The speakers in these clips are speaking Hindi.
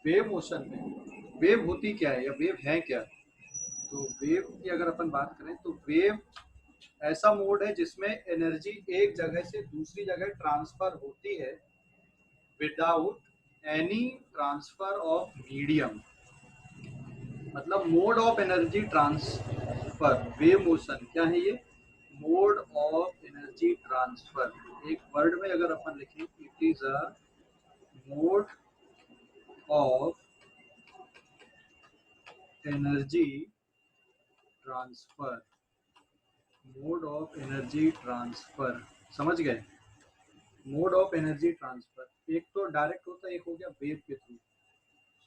वेव मोशन में वेव होती क्या है या वेव है क्या? तो वेव की अगर अपन बात करें तो वेव ऐसा मोड है जिसमें एनर्जी एक जगह से दूसरी जगह ट्रांसफर होती है without any transfer of medium. मतलब mode of energy transfer wave motion क्या है ये? मोड ऑफ एनर्जी ट्रांसफर एक वर्ड में अगर अपन लिखें, it is a mode of energy transfer. Mode of energy transfer, समझ गए? मोड ऑफ एनर्जी ट्रांसफर एक तो डायरेक्ट होता है, एक हो गया वेव के through.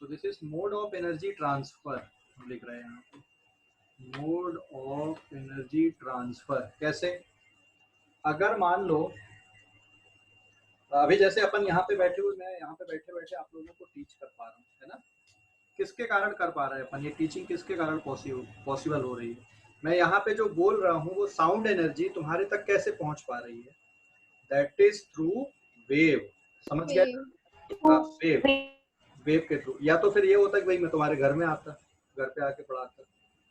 So this is mode of energy transfer, हम लिख रहे हैं यहाँ पे मोड ऑफ एनर्जी ट्रांसफर। कैसे? अगर मान लो अभी जैसे अपन यहाँ पे बैठे हुए, मैं यहाँ पे बैठे बैठे आप लोगों को टीच कर पा रहा हूँ, है ना? किसके कारण कर पा रहे हैं अपन ये टीचिंग? किसके कारण पॉसिबल हो रही है? मैं यहाँ पे जो बोल रहा हूँ वो साउंड एनर्जी तुम्हारे तक कैसे पहुंच पा रही है? That is through wave. समझ गए? वेव। हाँ, वेव। वेव के थ्रू। या तो फिर ये होता है कि भाई मैं तुम्हारे घर में आता, घर पे आके पढ़ाता,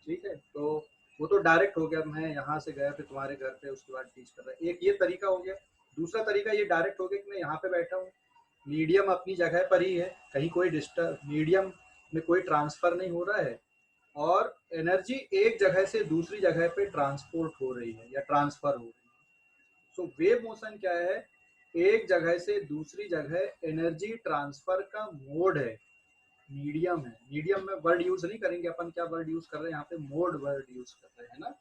ठीक है, तो वो तो डायरेक्ट हो गया, मैं यहाँ से गया फिर तुम्हारे घर पे उसके बाद टीच कर रहा है, एक ये तरीका हो गया। दूसरा तरीका ये डायरेक्ट हो गया कि मैं यहाँ पे बैठा हूँ, मीडियम अपनी जगह पर ही है, कहीं कोई डिस्टर्ब मीडियम में कोई ट्रांसफर नहीं हो रहा है, और एनर्जी एक जगह से दूसरी जगह पे ट्रांसपोर्ट हो रही है या ट्रांसफर हो रही है। सो वेव मोशन क्या है? एक जगह से दूसरी जगह एनर्जी ट्रांसफर का मोड है, मीडियम है। मीडियम में वर्ड यूज नहीं करेंगे अपन, क्या वर्ड यूज कर रहे हैं यहाँ पे? मोड वर्ड यूज कर रहे हैं ना।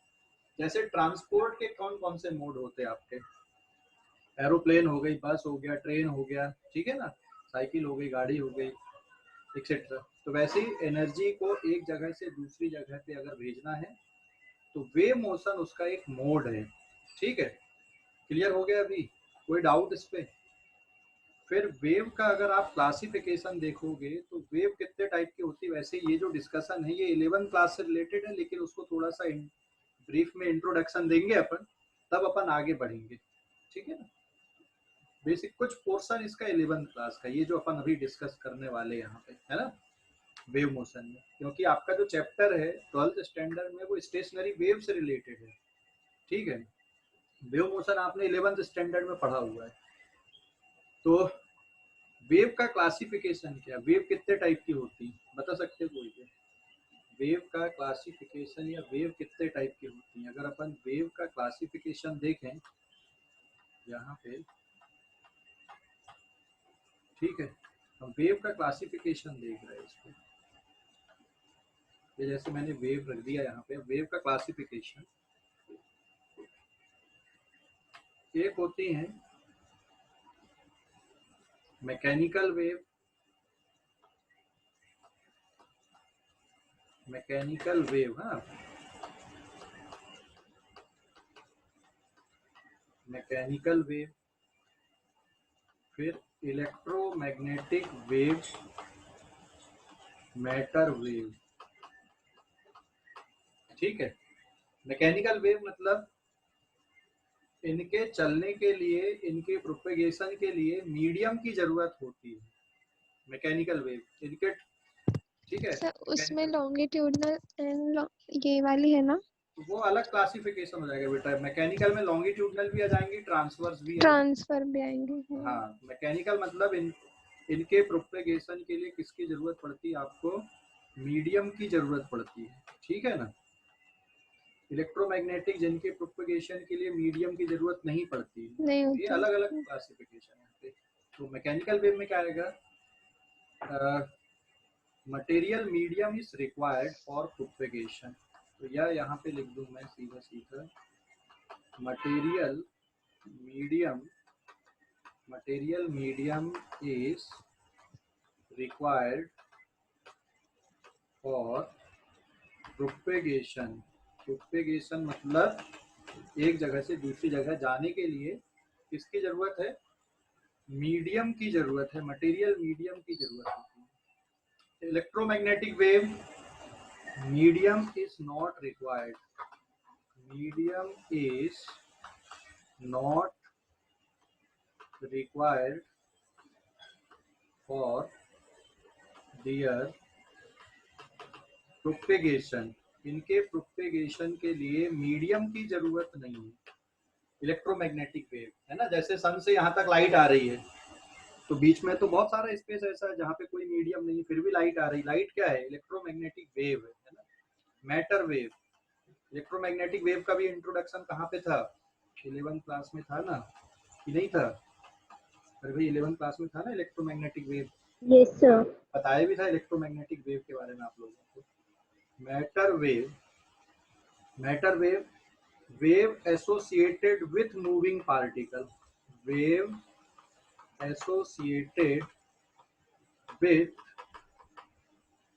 जैसे ट्रांसपोर्ट के कौन कौन से मोड होते हैं आपके? एरोप्लेन हो गई, बस हो गया, ट्रेन हो गया, ठीक है ना, साइकिल हो गई, गाड़ी हो गई, एक्सेट्रा। तो वैसे ही एनर्जी को एक जगह से दूसरी जगह पे अगर भेजना है तो वेव मोशन उसका एक मोड है। ठीक है, क्लियर हो गया अभी? कोई डाउट इस पे? फिर वेव का अगर आप क्लासिफिकेशन देखोगे तो वेव कितने टाइप की होती है? वैसे ये जो डिस्कशन है ये 11th क्लास से रिलेटेड है, लेकिन उसको थोड़ा सा ब्रीफ में इंट्रोडक्शन देंगे अपन, तब अपन आगे बढ़ेंगे, ठीक है ना। बेसिक कुछ पोर्शन इसका 11th क्लास का, ये जो अपन अभी डिस्कस करने वाले यहाँ पे, है ना, वेव मोशन में। क्योंकि आपका जो चैप्टर है 12th स्टैंडर्ड में वो स्टेशनरी वेव से रिलेटेड है, ठीक है। वेव मोशन आपने 11th स्टैंडर्ड में पढ़ा हुआ है। तो वेव का क्लासिफिकेशन क्या? वेव कितने टाइप की होती है बता सकते हो कोई भी? वेव का क्लासिफिकेशन या वेव कितने टाइप की होती है? अगर अपन वेव का क्लासिफिकेशन देखें यहाँ पे, ठीक है, हम वेव का क्लासिफिकेशन देख रहे हैं इसको। ये जैसे मैंने वेव रख दिया यहाँ पे, वेव का क्लासिफिकेशन एक होती है मैकेनिकल वेव, मैकेनिकल वेव, हाँ, मैकेनिकल वेव। फिर इलेक्ट्रोमैग्नेटिक वेव, मैटर वेव, ठीक है। मैकेनिकल वेव मतलब इनके चलने के लिए, इनके प्रोपेगेशन के लिए मीडियम की जरूरत होती है, मैकेनिकल वेव इनके, ठीक है। सर उसमें मैकेनिकल, लॉन्गिट्यूडनल एंड ये वाली है ना? वो अलग क्लासिफिकेशन हो जाएगा बेटा। मैकेनिकल में लॉन्गिट्यूडनल भी आ जाएंगी, ट्रांसवर्स भी आ जाएंगी। ट्रांसफर भी आएंगे, हाँ। हाँ, मैकेनिकल मतलब इनके प्रोपेगेशन के लिए किसकी जरूरत पड़ती है आपको? मीडियम की जरूरत पड़ती है, ठीक है ना। इलेक्ट्रोमैग्नेटिक जिनके प्रोपेगेशन के लिए मीडियम की जरूरत नहीं पड़ती है, नहीं ये होती। अलग अलग क्लासिफिकेशन है। तो मैकेनिकल वेव में क्या आएगा? Material medium is required for propagation. तो यह यहाँ पे लिख दूं मैं सीधा सीधा, material medium, material medium is required for propagation. Propagation मतलब एक जगह से दूसरी जगह जाने के लिए किसकी जरूरत है? मीडियम की जरूरत है, मटेरियल मीडियम की जरूरत होती है। Electromagnetic wave, medium is not required, medium is not required for their propagation, इनके प्रोपेगेशन के लिए मीडियम की जरूरत नहीं है, इलेक्ट्रोमैग्नेटिक वेव है ना। जैसे सन से यहाँ तक लाइट आ रही है, तो बीच में तो बहुत सारा स्पेस ऐसा है जहाँ पे कोई मीडियम नहीं, फिर भी लाइट आ रही। लाइट क्या है? इलेक्ट्रोमैग्नेटिक वेव है ना, मैटर वेव। इलेक्ट्रोमैग्नेटिक वेव का भी इंट्रोडक्शन कहाँ पे था? 11th क्लास में था ना, कि नहीं था? अरे भाई 11th क्लास में था ना इलेक्ट्रोमैग्नेटिक वेव। Yes sir. बताया भी था इलेक्ट्रोमैग्नेटिक वेव के बारे में आप लोगों को। Matter wave, matter wave, wave associated with moving particle, wave associated with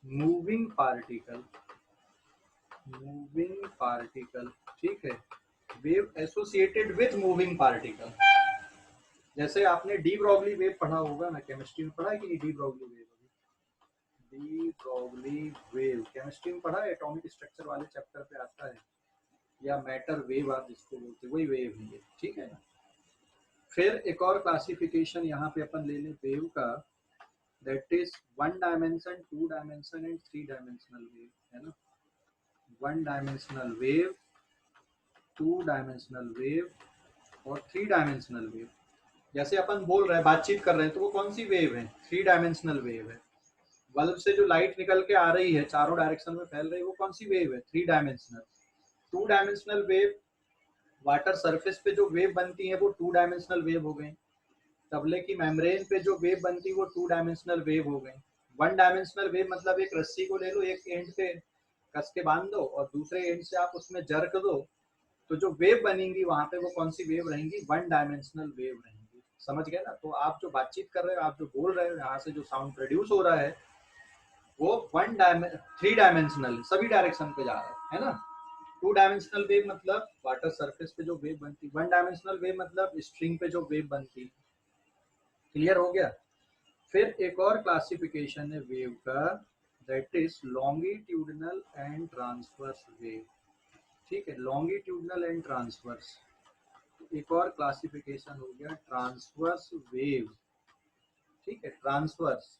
moving particle, moving particle, ठीक है। Wave associated with moving particle, जैसे आपने डी ब्रॉगली वेव पढ़ा होगा ना, केमिस्ट्री में पढ़ा है कि नहीं? De Broglie wave, de Broglie wave chemistry में पढ़ा है, एटॉमिक स्ट्रक्चर वाले चैप्टर पे आता है, या मैटर वेव आप जिसको बोलते हैं, वही वेव है, ठीक है ना। फिर एक और क्लासिफिकेशन यहाँ पे अपन ले लें वेव का, that is 1 dimension, 2 dimension and 3 dimensional wave, है ना। 1 डायमेंशनल वेव, 2 डायमेंशनल वेव और 3 डायमेंशनल वेव। जैसे अपन बोल रहे हैं, बातचीत कर रहे हैं, तो वो कौन सी वेव है? 3 डायमेंशनल वेव है। बल्ब से जो लाइट निकल के आ रही है, चारों डायरेक्शन में फैल रही है, वो कौन सी वेव है? 3 dimensional. 2 dimensional wave, water surface पे जो वेव बनती है वो 2 डायमेंशनल वेव हो गई। तबले की मेम्ब्रेन पे जो वेव बनती है वो 2 डायमेंशनल वेव हो गई। 1 डायमेंशनल वेव मतलब एक रस्सी को ले लो, एक एंड पे कस के बांध दो और दूसरे एंड से आप उसमें जर्क दो, तो जो वेव बनेंगी वहां पे वो कौन सी वेव रहेंगी? 1 डायमेंशनल वेव रहेंगी। समझ गए ना? तो आप जो बातचीत कर रहे हो, आप जो बोल रहे हो, यहाँ से जो साउंड प्रोड्यूस हो रहा है वो 3 डायमेंशनल सभी डायरेक्शन पे जा रहा है ना। 2 डायमेंशनल वेव मतलब वाटर सरफेस पे जो वेव बनती, 1 डायमेंशनल वेव मतलब स्ट्रिंग पे जो वेव बनती। क्लियर हो गया? फिर एक और क्लासिफिकेशन है वेव का, that is longitudinal and transverse wave, ठीक है। Longitudinal and transverse. एक और क्लासिफिकेशन हो गया ट्रांसवर्स वेव, ठीक है, ट्रांसवर्स।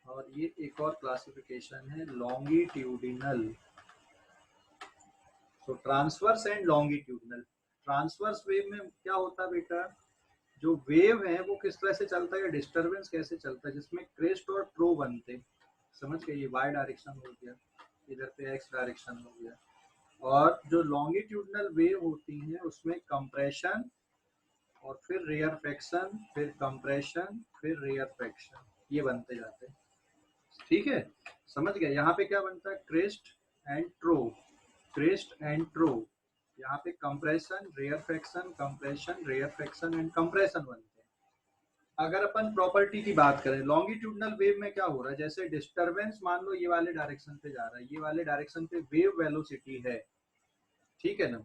और ये एक और क्लासिफिकेशन है लॉन्गिट्यूडिनल। तो transverse and longitudinal. Transverse wave में क्या होता है बेटा? जो वेव है वो किस तरह से चलता है, डिस्टरबेंस कैसे चलता है, जिसमें क्रेस्ट और ट्रो बनते। समझ गए? ये वाई डायरेक्शन हो गया, इधर पे एक्स डायरेक्शन हो गया। और जो लॉन्गिट्यूडनल वेव होती हैं उसमें कंप्रेशन और फिर रेयरफेक्शन, फिर कंप्रेशन, फिर रेयरफेक्शन, ये बनते जाते हैं, ठीक है। समझ गए? यहाँ पे क्या बनता है? Crest and trough, crest and trough. यहाँ पे compression, rarefaction, compression, rarefaction and compression बनते हैं। अगर अपन प्रॉपर्टी की बात करें, लॉन्गिट्यूडनल वेव में क्या हो रहा है? जैसे डिस्टरबेंस मान लो ये वाले डायरेक्शन पे जा रहा है, ये वाले डायरेक्शन पे वेव वेलोसिटी है, ठीक है ना।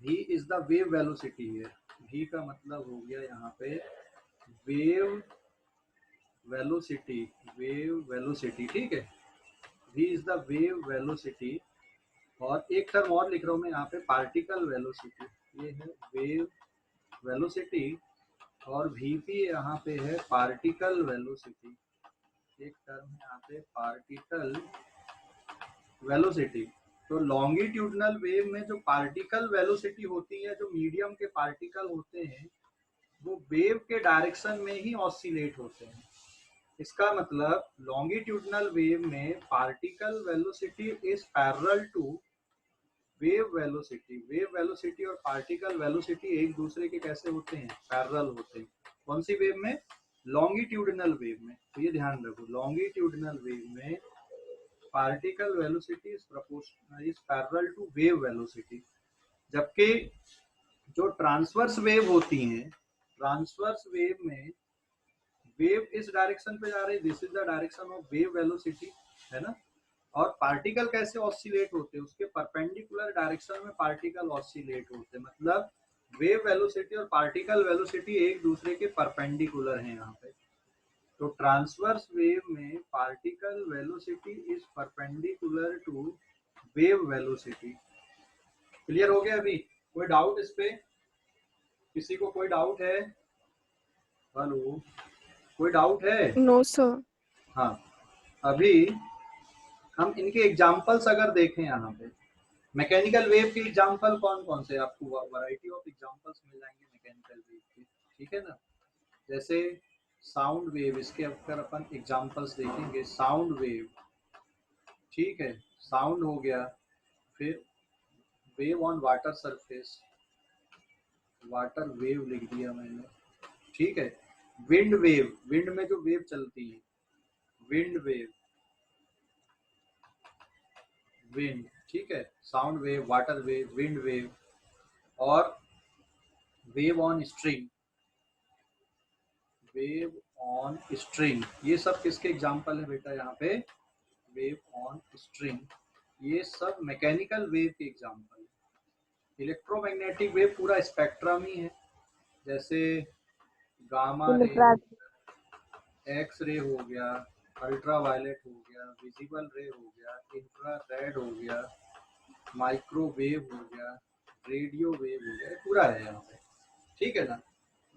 v is the wave velocity है। v का मतलब हो गया यहाँ पे वेव वेलोसिटी, वेव वेलोसिटी, ठीक है। v is the wave velocity. और एक टर्म और लिख रहा हूँ मैं यहाँ पे, पार्टिकल वेलोसिटी। ये है वेव वेलोसिटी और vp यहाँ पे है पार्टिकल वेलोसिटी। एक टर्म है यहाँ पे पार्टिकल वेलोसिटी। तो लॉन्गिट्यूडनल वेव में जो पार्टिकल वेलोसिटी होती है, जो मीडियम के पार्टिकल होते हैं, वो वेव के डायरेक्शन में ही ऑसिलेट होते हैं। इसका मतलब लॉन्गिट्यूडनल वेव में particle velocity is parallel to wave velocity. Wave velocity और पार्टिकल वेलोसिटी एक दूसरे के कैसे होते हैं? पैरेलल होते हैं। कौन सी वेव में? लॉन्गिट्यूडनल वेव में। तो ये ध्यान रखो, लॉन्गिट्यूडनल वेव में particle velocity is proportional, is parallel to wave velocity. जबकि जो ट्रांसवर्स वेव होती हैं, ट्रांसवर्स वेव में वेव इस डायरेक्शन पे जा रही है, this is the direction of wave velocity, है ना। और पार्टिकल कैसे ऑसिलेट होते हैं? उसके परपेंडिकुलर डायरेक्शन में पार्टिकल ऑसिलेट होते हैं। मतलब वेव वेलोसिटी और पार्टिकल वेलोसिटी एक दूसरे के परपेंडिकुलर हैं यहाँ पे। तो ट्रांसवर्स वेव में particle velocity is perpendicular to wave velocity. Clear हो गया? अभी कोई डाउट इस पे? किसी को कोई डाउट है? हेलो, कोई डाउट है? No sir. हाँ, अभी हम इनके एग्जाम्पल्स अगर देखें यहाँ पे, मैकेनिकल वेव के एग्जाम्पल कौन कौन से, आपको वैरायटी ऑफ एग्जाम्पल्स मिल जाएंगे मैकेनिकल वेव के, ठीक है ना। जैसे साउंड वेव, इसके अगर अपन एग्जाम्पल्स देखेंगे, साउंड वेव, ठीक है, साउंड हो गया। फिर wave on water surface, water wave लिख दिया मैंने, ठीक है। विंड वेव, विंड में जो वेव चलती है, विंड वेव, विंड, ठीक है। Sound wave, water wave, wind wave, और wave on string, wave on string, ये सब किसके एग्जाम्पल है बेटा यहाँ पे, वेव ऑन स्ट्रिंग, ये सब मैकेनिकल वेव के एग्जाम्पल है। इलेक्ट्रोमैग्नेटिक वेव पूरा स्पेक्ट्रम ही है, जैसे गामा रे, एक्स रे हो गया, अल्ट्रा वायलेट हो गया, विजिबल रे हो गया, इंफ्रारेड हो गया, माइक्रोवेव हो गया, रेडियो वेव हो गया, पूरा है यहाँ पे, ठीक है ना।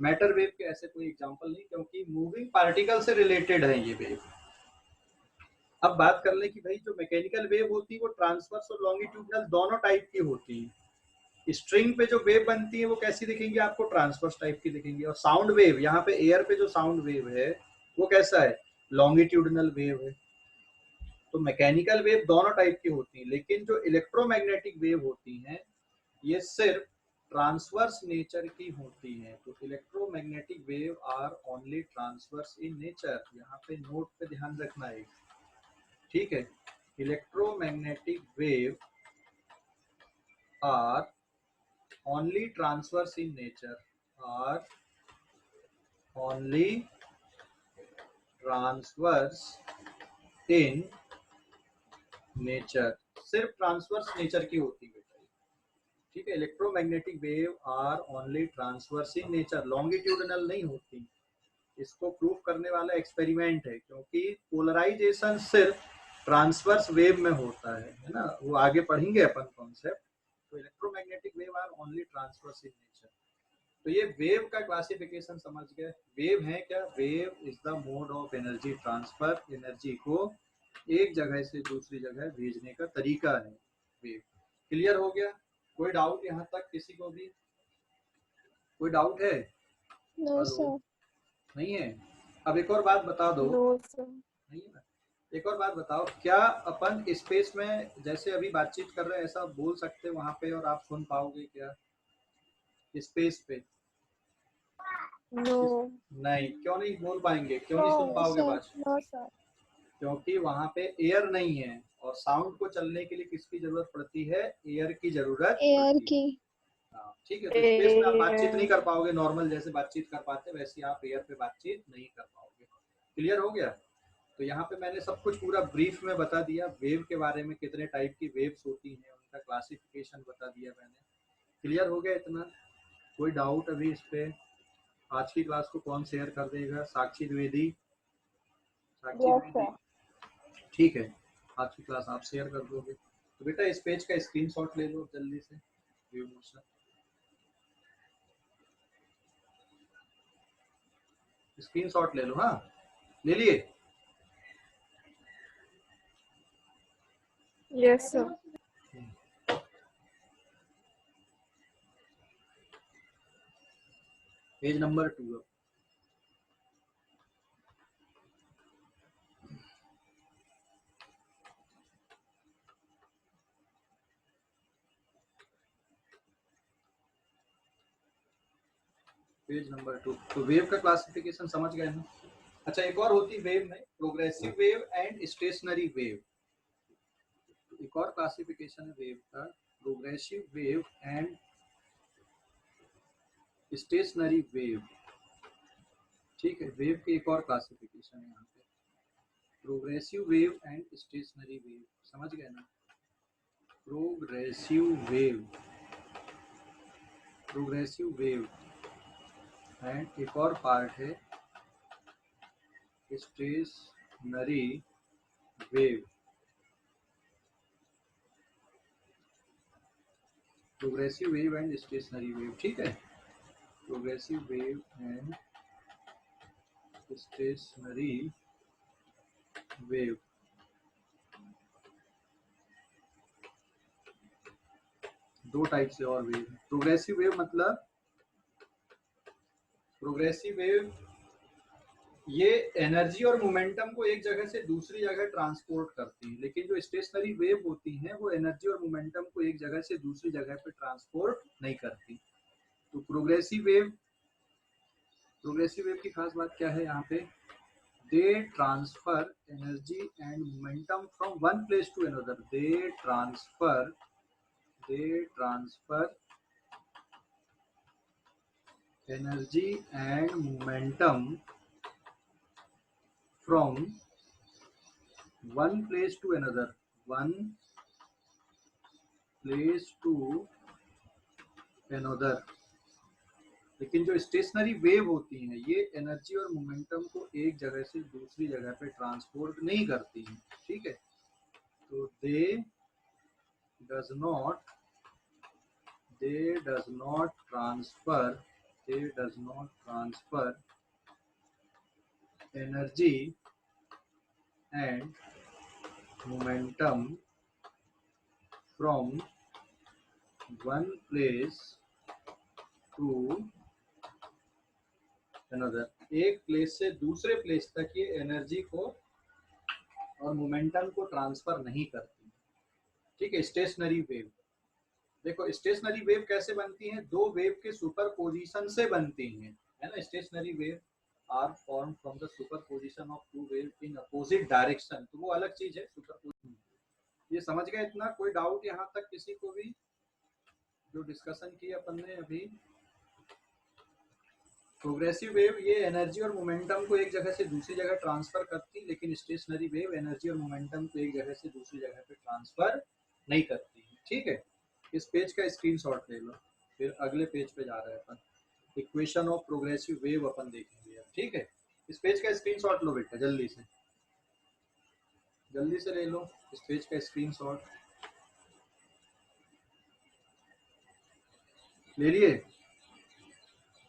मैटर वेव के ऐसे कोई एग्जांपल नहीं, क्योंकि मूविंग पार्टिकल से रिलेटेड है ये वेव। अब बात कर ले कि भाई जो मैकेनिकल वेव होती है वो ट्रांसवर्स और लॉन्गिट्यूडनल दोनों टाइप की होती है। स्ट्रिंग पे जो वेव बनती है वो कैसी दिखेंगी आपको, ट्रांसवर्स टाइप की दिखेंगी। और साउंड वेव, यहाँ पे एयर पे जो साउंड वेव है वो कैसा है, लॉन्गिट्यूडनल वेव है। तो मैकेनिकल वेव दोनों टाइप की होती है, लेकिन जो इलेक्ट्रोमैग्नेटिक वेव होती हैं ये सिर्फ ट्रांसवर्स नेचर की होती हैं। तो electromagnetic wave are only transverse in nature, यहाँ पे नोट पे ध्यान रखना है, ठीक है। Electromagnetic wave are only transverse in nature, are only transverse in nature, सिर्फ ट्रांसवर्स नेचर की होती है, ठीक है। Electromagnetic wave are only transverse in nature, longitudinal नहीं होती। इसको प्रूव करने वाला एक्सपेरिमेंट है, क्योंकि पोलराइजेशन सिर्फ ट्रांसवर्स वेव में होता है ना, वो आगे पढ़ेंगे अपन कॉन्सेप्ट। तो electromagnetic wave are only transverse in nature. तो ये वेव का क्लासिफिकेशन समझ गए। वेव है क्या, wave is the mode of energy transfer, energy को एक जगह से दूसरी जगह भेजने का तरीका है वेव। क्लियर हो गया, कोई डाउट यहाँ तक किसी को भी, कोई डाउट है? No hello, sir. नहीं है। अब एक और बात बता दो, नो सर। नहीं है ना, एक और बात बताओ, क्या अपन स्पेस में जैसे अभी बातचीत कर रहे हैं ऐसा बोल सकते हैं वहां पे और आप सुन पाओगे क्या स्पेस पे? नो। नहीं, क्यों नहीं बोल पाएंगे, क्यों नहीं सुन नो पाओगे सर। बात? No sir. क्योंकि वहां पे एयर नहीं है, और साउंड को चलने के लिए किसकी जरूरत पड़ती है, एयर की जरूरत एयर पड़ती है। की। हाँ, ठीक है। तो स्पेस में आप बातचीत नहीं कर पाओगे, नॉर्मल जैसे बातचीत कर पाते वैसे आप एयर पे बातचीत नहीं कर पाओगे। क्लियर हो गया। तो यहाँ पे मैंने सब कुछ पूरा ब्रीफ में बता दिया, वेव के बारे में, कितने टाइप की वेव्स होती हैं उनका क्लासिफिकेशन बता दिया मैंने। क्लियर हो गया इतना? कोई डाउट अभी इस पे? आज की क्लास को कौन शेयर कर देगा, साक्षी द्विवेदी? साक्षी यस द्विवेदी, सर। ठीक है, आज की क्लास आप शेयर कर दोगे। तो बेटा इस पेज का स्क्रीनशॉट ले लो जल्दी से, व्यू मोशन स्क्रीनशॉट ले लो। हाँ, ले लिए? Yes sir. Page number 2। Page number 2। तो वेव का क्लासिफिकेशन समझ गए ना। अच्छा, एक और होती वेव में, progressive wave and stationary wave. एक और क्लासिफिकेशन है वेव का, progressive wave and stationary wave, ठीक है। वेव की एक और क्लासिफिकेशन है यहाँ पे, progressive wave and stationary wave, समझ गए ना। Progressive wave, progressive wave and एक और पार्ट है stationary wave. Progressive wave and stationary wave, ठीक है। Progressive wave and stationary wave, दो टाइप से और वेव। प्रोग्रेसिव वेव मतलब, प्रोग्रेसिव वेव ये एनर्जी और मोमेंटम को एक जगह से दूसरी जगह ट्रांसपोर्ट करती है, लेकिन जो स्टेशनरी वेव होती हैं वो एनर्जी और मोमेंटम को एक जगह से दूसरी जगह पे ट्रांसपोर्ट नहीं करती। तो प्रोग्रेसिव वेव की खास बात क्या है यहाँ पे, they transfer energy and momentum from one place to another. They transfer energy and momentum from one place to another, one place to another। लेकिन जो स्टेशनरी वेव होती हैं ये एनर्जी और मोमेंटम को एक जगह से दूसरी जगह पे ट्रांसपोर्ट नहीं करती हैं, ठीक है। तो does not transfer energy and momentum from one place to another. एक प्लेस से दूसरे प्लेस तक ये एनर्जी को और मोमेंटम को ट्रांसफर नहीं करती, ठीक है। स्टेशनरी वेव, देखो स्टेशनरी वेव कैसे बनती हैं, दो वेव के सुपरपोजिशन से बनती हैं, है ना। Stationary wave are form from the superposition of two wave in opposite direction, तो वो अलग चीज है सुपरपोजिशन। ये समझ गए इतना? कोई डाउट यहाँ तक किसी को भी? जो डिस्कशन किया अपन ने अभी, प्रोग्रेसिव वेव ये एनर्जी और मोमेंटम को एक जगह से दूसरी जगह ट्रांसफर करती, लेकिन स्टेशनरी वेव एनर्जी और मोमेंटम को एक जगह से दूसरी जगह पे ट्रांसफर नहीं करती, ठीक है। इस पेज का स्क्रीनशॉट ले लो, फिर अगले पेज पे जा रहे हैं अपन। इक्वेशन ऑफ प्रोग्रेसिव वेव अपन देखेंगे अब, ठीक है। इस पेज का स्क्रीनशॉट लो बेटा, जल्दी से ले लो इस पेज का स्क्रीनशॉट। ले लिए?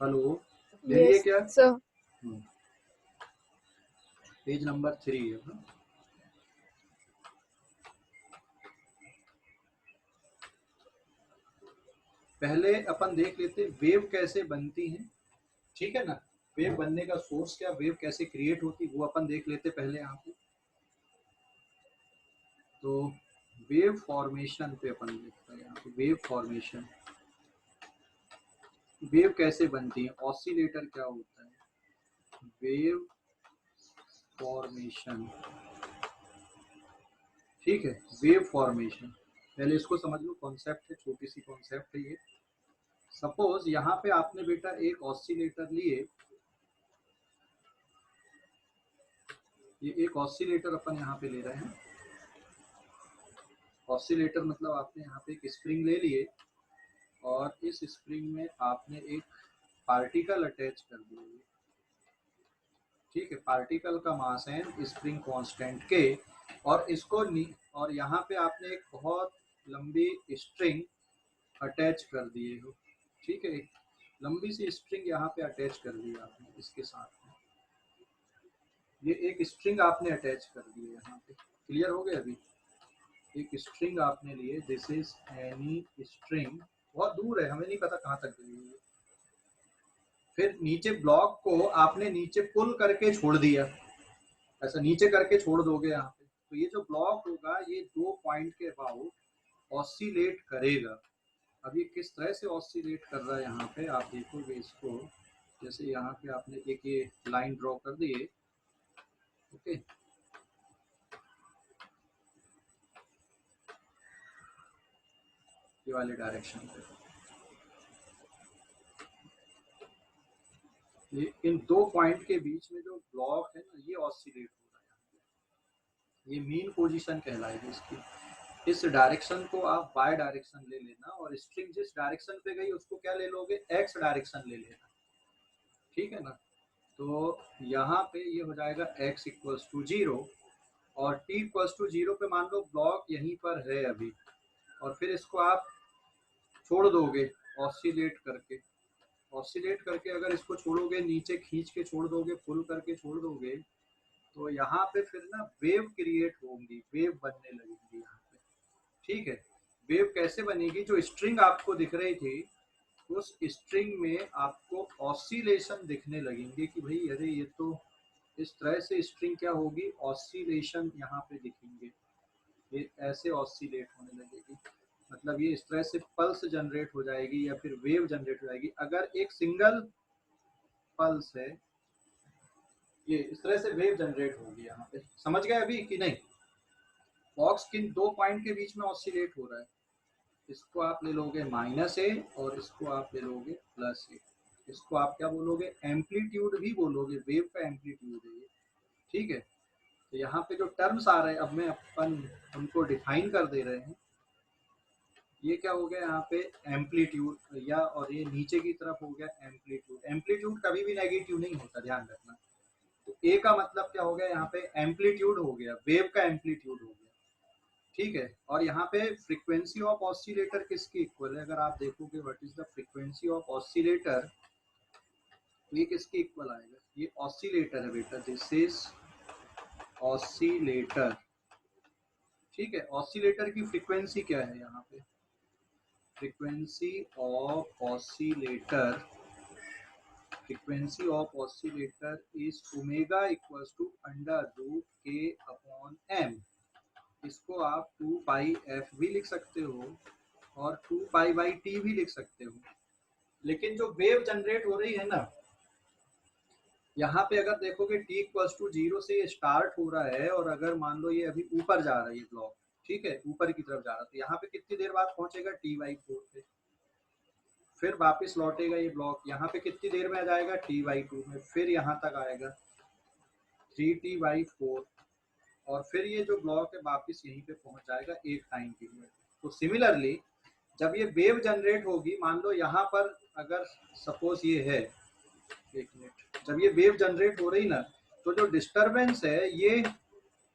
हेलो, ले लिए Yes, क्या? sir. पेज नंबर 3 है ना? पहले अपन देख लेते वेव कैसे बनती हैं, ठीक है ना। वेव बनने का सोर्स क्या, वेव कैसे क्रिएट होती, वो अपन देख लेते पहले यहाँ पे। तो वेव फॉर्मेशन पे अपन देखते हैं यहाँ पे, वेव फॉर्मेशन, वेव कैसे बनती है, ऑसिलेटर क्या होता है, वेव फॉर्मेशन, ठीक है। वेव फॉर्मेशन पहले इसको समझ लो, कॉन्सेप्ट है, छोटी सी कॉन्सेप्ट है ये। सपोज यहाँ पे आपने बेटा एक ऑसिलेटर लिए, ये एक ऑसिलेटर अपन यहाँ पे ले रहे हैं। ऑसिलेटर मतलब आपने यहाँ पे एक स्प्रिंग ले लिए और इस स्प्रिंग में आपने एक पार्टिकल अटैच कर दिया, ठीक है। पार्टिकल का मास है स्प्रिंग कांस्टेंट के, और इसको और यहाँ पे आपने एक बहुत लंबी स्ट्रिंग अटैच कर दिए हो, ठीक है। लंबी सी स्ट्रिंग यहाँ पे अटैच कर दी आपने इसके साथ में, ये एक स्ट्रिंग आपने अटैच कर दी है यहाँ पे। क्लियर हो गया? अभी एक स्ट्रिंग आपने लिए, दिस इज एनी स्ट्रिंग, बहुत दूर है, हमें नहीं पता कहाँ तक गई है। फिर नीचे ब्लॉक को आपने नीचे पुल करके छोड़ दिया, ऐसा नीचे करके छोड़ दोगे यहाँ पे, तो ये जो ब्लॉक होगा ये 2 पॉइंट के अबाउट ऑसिलेट करेगा। अब ये किस तरह से ऑसिलेट कर रहा है यहाँ पे आप देखोगे इसको, जैसे यहाँ पे आपने एक ये लाइन ड्रॉ कर दिए, ओके। ये वाले डायरेक्शन पे ये इन 2 पॉइंट के बीच में जो ब्लॉक है ना, ये ऑसिलेट हो रहा है, ये मीन पोजीशन कहलाएगी इसकी। इस डायरेक्शन को आप वाई डायरेक्शन ले लेना, और स्ट्रिंग जिस डायरेक्शन पे गई उसको क्या ले लोगे, एक्स डायरेक्शन ले लेना, ठीक है ना। तो यहाँ पे ये हो जाएगा x इक्वल्स टू 0 और t इक्वल्स टू 0 पे मान लो ब्लॉक यहीं पर है अभी, और फिर इसको आप छोड़ दोगे ऑसिलेट करके। ऑसिलेट करके अगर इसको छोड़ोगे, नीचे खींच के छोड़ दोगे, पुल करके छोड़ दोगे, तो यहाँ पे फिर ना वेव क्रिएट होंगी, वेव बनने लगेंगी यहाँ पे, ठीक है। वेव कैसे बनेगी, जो स्ट्रिंग आपको दिख रही थी उस स्ट्रिंग में आपको ऑसिलेशन दिखने लगेंगे कि भाई अरे ये तो इस तरह से स्ट्रिंग क्या होगी, ऑसिलेशन यहाँ पे दिखेंगे, ये ऐसे ऑसिलेट होने लगेगी, मतलब ये इस तरह से पल्स जनरेट हो जाएगी या फिर वेव जनरेट हो जाएगी। अगर एक सिंगल पल्स है, ये इस तरह से वेव जनरेट होगी यहाँ पे, समझ गए अभी कि नहीं। बॉक्स किन दो पॉइंट के बीच में ऑसिलेट हो रहा है, इसको आप ले लोगे -a और इसको आप ले लोगे +a, इसको आप क्या बोलोगे, एम्पलीट्यूड भी बोलोगे, वेव का एम्पलीट्यूड है ये, ठीक है। तो यहाँ पे जो टर्म्स आ रहे हैं अब मैं अपन उनको डिफाइन कर दे रहे हैं। ये क्या हो गया यहाँ पे एम्पलीट्यूड, या और ये नीचे की तरफ हो गया एम्पलीट्यूड। एम्पलीट्यूड कभी भी नेगेटिव नहीं होता, ध्यान रखना। तो ए का मतलब क्या हो गया यहाँ पे, एम्पलीट्यूड हो गया, वेव का एम्पलीट्यूड हो गया, ठीक है। और यहाँ पे फ्रीक्वेंसी ऑफ ऑसिलेटर किसकी इक्वल है, अगर आप देखोगे what is the frequency of oscillator, ये किसके इक्वल आएगा, ये ऑसिलेटर है बेटा, दिस इज ऑसिलेटर, ठीक है। ऑसिलेटर की फ्रीक्वेंसी क्या है यहाँ पे, frequency of oscillator, frequency of oscillator is omega equals to √k/m। इसको आप 2 पाई f भी लिख सकते हो और 2 पाई बाई t भी लिख सकते हो। लेकिन जो वेव जनरेट हो रही है ना, यहाँ पे अगर देखोगे t इक्वल्स टू 0 से ये स्टार्ट हो रहा है, और अगर मान लो ये अभी ऊपर जा रहा है ये ब्लॉक, ठीक है, ऊपर की तरफ जा रहा है, तो यहाँ पे कितनी देर बाद पहुंचेगा t/4 पे, फिर वापस लौटेगा ये ब्लॉक, यहाँ पे कितनी देर में आ जाएगा t/2 में, फिर यहाँ तक आएगा 3t/4, और फिर ये जो ब्लॉक है वापस यहीं पे पहुंच जाएगा एक टाइम पीरियड। तो सिमिलरली जब ये वेव जनरेट होगी, मान लो यहाँ पर अगर सपोज ये है, एक मिनट, जब ये वेव जनरेट हो रही ना, तो जो डिस्टरबेंस है ये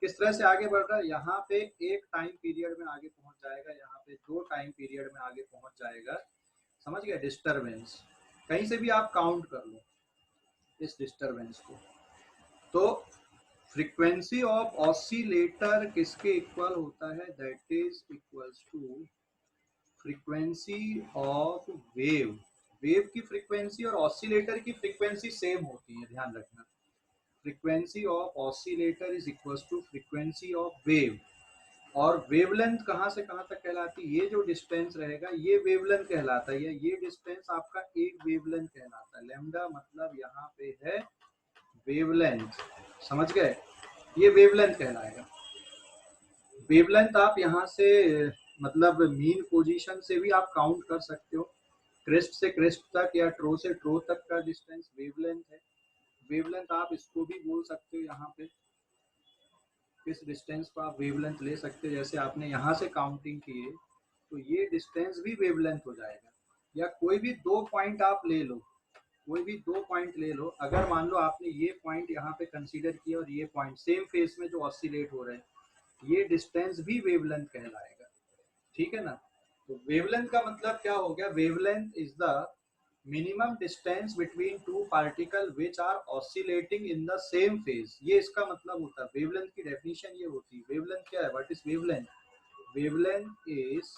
किस तरह से आगे बढ़ रहा है, यहाँ पे एक टाइम पीरियड में आगे पहुंच जाएगा, यहाँ पे 2 टाइम पीरियड में आगे पहुंच जाएगा, समझ गए। डिस्टरबेंस कहीं से भी आप काउंट कर लो इस डिस्टरबेंस को। तो फ्रीक्वेंसी ऑफ ऑसिलेटर किसके इक्वल होता है, that is equals to frequency of wave. Wave की फ्रीक्वेंसी और ऑसिलेटर की फ्रीक्वेंसी सेम होती है, ध्यान रखना। Frequency of oscillator is equals to frequency of wave. और वेवलेंथ कहाँ से कहाँ तक कहलाती है, ये जो डिस्टेंस रहेगा ये वेवलेंथ कहलाता है, ये डिस्टेंस आपका एक वेवलेंथ कहलाता है। लैम्डा मतलब यहाँ पे है वेवलेंथ, समझ गए, ये वेवलेंथ कहलाएगा। वेवलेंथ आप यहाँ से मतलब मीन पोजीशन से भी आप काउंट कर सकते हो, क्रेस्ट से क्रेस्ट तक या ट्रो से ट्रो तक का डिस्टेंस वेवलेंथ है। वेवलेंथ आप इसको भी बोल सकते हो, यहाँ पे इस डिस्टेंस को आप वेवलेंथ ले सकते हो, जैसे आपने यहाँ से काउंटिंग किए तो ये डिस्टेंस भी वेवलेंथ हो जाएगा। या कोई भी 2 पॉइंट आप ले लो, कोई भी 2 पॉइंट ले लो, अगर मान लो आपने ये पॉइंट यहाँ पे कंसीडर किया और ये पॉइंट सेम फेस में जो ऑसिलेट हो रहे हैं, ये डिस्टेंस भी वेवलेंथ कहलाएगा, ठीक है ना। तो वेवलेंथ का मतलब क्या हो गया, wavelength is the minimum distance between two particle which are oscillating in the same phase, ये इसका मतलब होता है। वेवलेंथ की डेफिनेशन ये होती है, वेवलेंथ क्या है, what is wavelength, wavelength is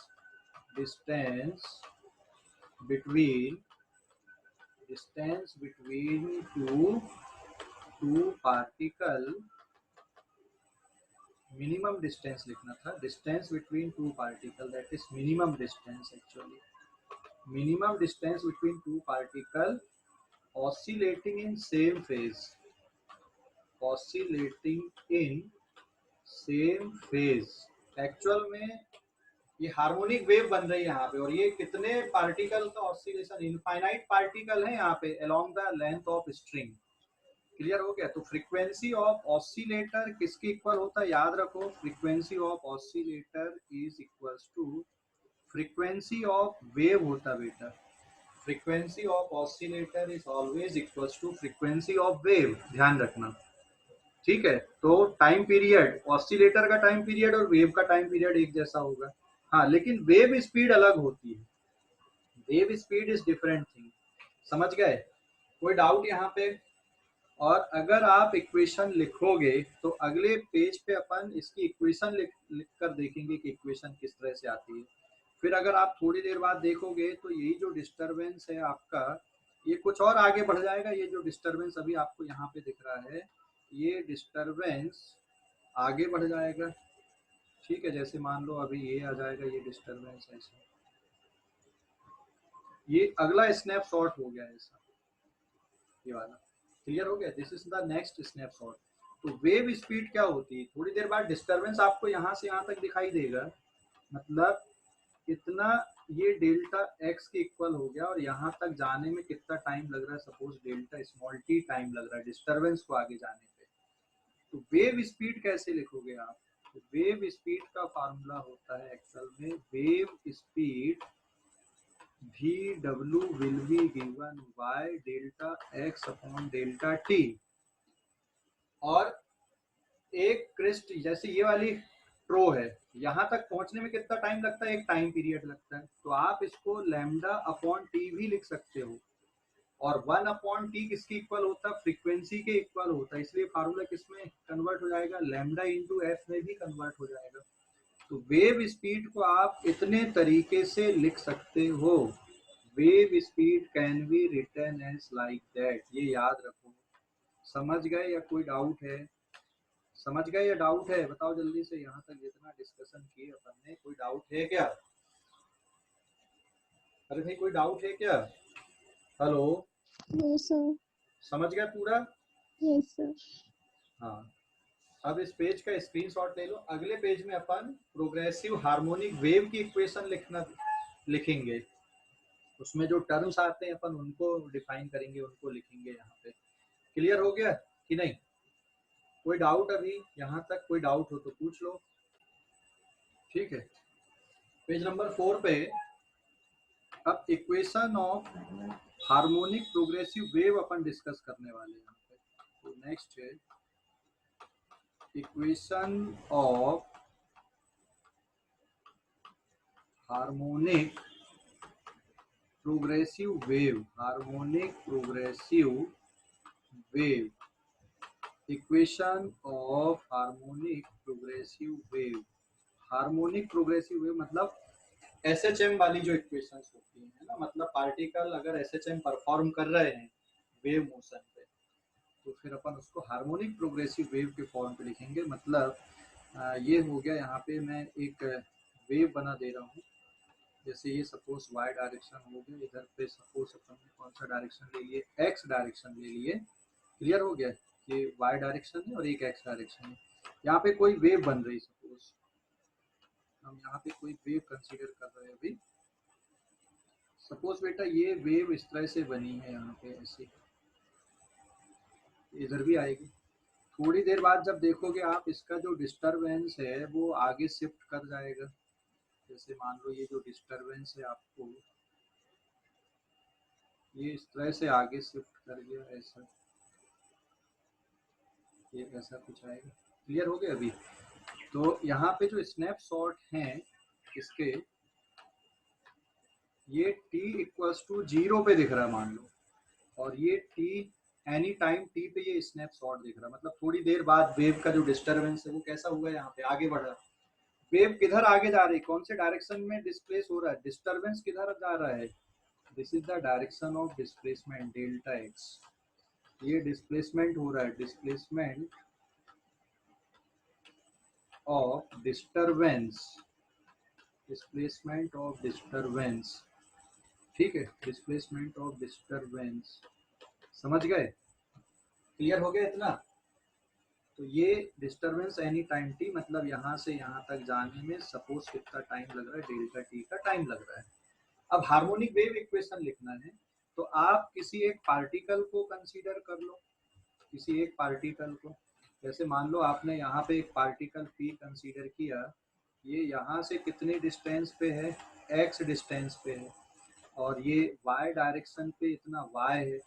distance between two particle, minimum distance लिखना था, distance between two particle, that is minimum distance, actually minimum distance between two particle oscillating in same phase, oscillating in same phase। Actual में ये हार्मोनिक वेव बन रही है यहाँ पे, और ये कितने पार्टिकल का ऑसिलेशन, इनफाइनाइट पार्टिकल है यहाँ पे along the length of string. Clear हो गया। तो फ्रीक्वेंसी ऑफ ऑसिलेटर किसके इक्वल होता है, याद रखो, frequency of oscillator is equals to frequency of wave होता बेटा। Frequency of oscillator is always equals to frequency of wave, ध्यान रखना, ठीक है। तो टाइम पीरियड, ऑसिलेटर का टाइम पीरियड और वेव का टाइम पीरियड एक जैसा होगा, हाँ, लेकिन वेव स्पीड अलग होती है, wave speed is different thing, समझ गए, कोई डाउट यहाँ पे। और अगर आप इक्वेशन लिखोगे तो अगले पेज पे अपन इसकी इक्वेशन लिख कर देखेंगे कि इक्वेशन किस तरह से आती है। फिर अगर आप थोड़ी देर बाद देखोगे तो यही जो डिस्टरबेंस है आपका, ये कुछ और आगे बढ़ जाएगा। ये जो डिस्टरबेंस अभी आपको यहाँ पे दिख रहा है, ये डिस्टरबेंस आगे बढ़ जाएगा। ठीक है, जैसे मान लो अभी ये आ जाएगा, ये डिस्टरबेंस ऐसा, ये अगला स्नैपशॉट हो गया ऐसा, ये वाला। क्लियर हो गया? This is the next snapshot. तो वेव स्पीड क्या होती है, थोड़ी देर बाद डिस्टरबेंस आपको यहाँ से यहाँ तक दिखाई देगा, मतलब इतना ये डेल्टा एक्स के इक्वल हो गया, और यहाँ तक जाने में कितना टाइम लग रहा है, suppose delta small T time लग रहा है डिस्टरबेंस को आगे जाने पे। तो वेव स्पीड कैसे लिखोगे आप? तो वेव स्पीड का फार्मूला होता है एक्चुअल में, wave speed VW will be given by delta x upon delta t। और एक क्रिस्ट, जैसे ये वाली ट्रो है, यहाँ तक पहुंचने में कितना टाइम लगता है, एक टाइम पीरियड लगता है। तो आप इसको लैम्डा अपॉन टी भी लिख सकते हो, और 1 अपॉन टी किसकी इक्वल होता है, फ्रीक्वेंसी के इक्वल होता है। इसलिए फार्मूला किसमें कन्वर्ट हो जाएगा, लैम्डा इंटू एफ में भी कन्वर्ट हो जाएगा। तो वेव स्पीड को आप इतने तरीके से लिख सकते हो, wave speed can be written as like that, ये याद रखो। समझ गए या कोई डाउट है? समझ गए या डाउट है? बताओ जल्दी से, यहाँ तक जितना डिस्कशन किए अपन ने, कोई डाउट है क्या? अरे भाई कोई डाउट है क्या? Hello, No, sir. समझ गए पूरा? Yes, sir. हाँ, अब इस पेज का स्क्रीनशॉट ले लो। अगले पेज में अपन प्रोग्रेसिव हार्मोनिक वेव की इक्वेशन लिखेंगे। उसमें जो टर्म्स आते हैं अपन उनको डिफाइन करेंगे, उनको लिखेंगे यहाँ पे। क्लियर हो गया कि नहीं? कोई डाउट अभी यहाँ तक? कोई डाउट हो तो पूछ लो। ठीक है, पेज नंबर 4 पे अब equation of harmonic progressive wave upon discuss करने वाले हैं यहाँ पे। तो नेक्स्ट है equation of harmonic progressive wave, harmonic progressive wave, equation of harmonic progressive wave. Harmonic progressive wave मतलब एसएचएम वाली जो इक्वेशंस होती हैं ना, मतलब पार्टिकल अगर एसएचएम परफॉर्म कर रहे हैं वेव मोशन पे, तो फिर अपन उसको हार्मोनिक प्रोग्रेसिव वेव के फॉर्म पे लिखेंगे। मतलब ये हो गया, यहाँ पे मैं एक वेव बना दे रहा हूँ। जैसे ये सपोज वाई डायरेक्शन हो गया, इधर पे सपोज अपन ने कौन सा डायरेक्शन ले लिए, एक्स डायरेक्शन ले लिए। क्लियर हो गया? ये वाई डायरेक्शन है और एक एक्स डायरेक्शन है। यहाँ पे कोई वेव बन रही, सपोज हम यहाँ पे कोई वेव कंसीडर कर रहे हैं अभी। सपोज बेटा ये वेव इस तरह से बनी है, यहाँ पे ऐसे इधर भी आएगी। थोड़ी देर बाद जब देखोगे आप, इसका जो डिस्टरबेंस है वो आगे शिफ्ट कर जाएगा। जैसे मान लो ये जो डिस्टरबेंस है आपको, ये इस तरह से आगे शिफ्ट कर गया ऐसा, ये ऐसा कुछ आएगा। क्लियर हो गया अभी? तो यहाँ पे जो स्नैपशॉट हैं इसके, ये t इक्वल्स टू 0 पे दिख रहा है मान लो, और ये t एनी टाइम t पे ये स्नैपशॉट दिख रहा है। मतलब थोड़ी देर बाद वेव का जो डिस्टरबेंस है वो कैसा हुआ, यहाँ पे आगे बढ़ रहा है। वेव किधर आगे जा रही है, कौन से डायरेक्शन में डिस्प्लेस हो रहा है, डिस्टरबेंस किधर जा रहा है, this is the direction of displacement delta x. ये डिस्प्लेसमेंट हो रहा है, displacement of disturbance, displacement of disturbance. ठीक है, डिस्प्लेसमेंट ऑफ डिस्टरबेंस। समझ गए? क्लियर हो गया इतना? तो ये डिस्टरबेंस एनी टाइम टी, मतलब यहाँ से यहाँ तक जाने में सपोज कितना टाइम लग रहा है, डेल्टा टी का टाइम लग रहा है। अब हार्मोनिक वेव इक्वेशन लिखना है, तो आप किसी एक पार्टिकल को कंसीडर कर लो, किसी एक पार्टिकल को। जैसे मान लो आपने यहाँ पे एक पार्टिकल पी कंसीडर किया, ये यहाँ से कितने डिस्टेंस पे है, एक्स डिस्टेंस पे है, और ये वाई डायरेक्शन पे इतना वाई है,